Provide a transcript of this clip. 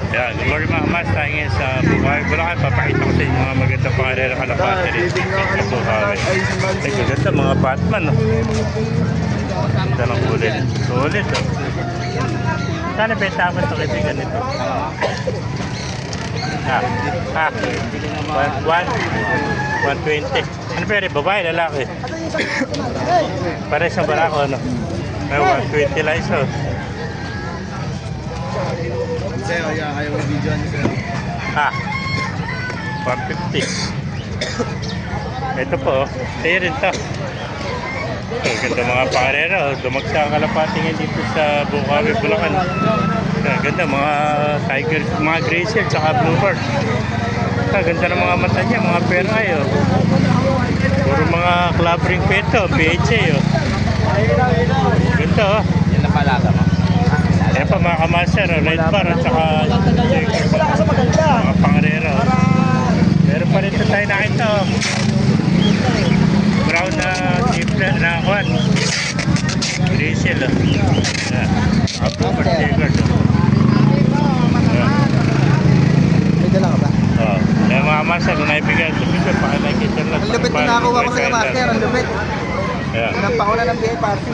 Yan, good morning mga mas. Tayo ngayon sa Bukawi, Bulacan. Papakita ko sa inyo mga magandang pangarera kalapate rin sa Bukawi. Ay, maganda mga Batman, no? Ganda ng ulit. Solid, no? Saan na benta mo ito kaibigan nito? Ah, 120. Ano pwede? Babae, lalaki? Pares ang barako, no? May 120 lang isa. Sa'yo, ayaw mo video ano sa'yo? 150. Ito po, sa'yo rin to. Ganda mga pangarera. Dumagsa ang kalapati ngayon dito sa Bukawi, Bulacan. Ganda mga tiger, mga graysel, tsaka bluebird. Ganda ng mga mata niya, mga peray. Puro mga clubbering peto, PHA. Ganda, oh. Yan na palaga mo. Yan pa mga kamaster, red bar at saka mga pangarera. Meron pa rin ito tayo nakita. Brown na tipler na kwan. Grizzle. Apo, particular. May dala ka ba? Kaya mga master, kung naibigyan ito, pakilagkitan lang. Ang lupit na nakakuha ko sa master, ang lupit. Yeah. Ang pauna ng BA party.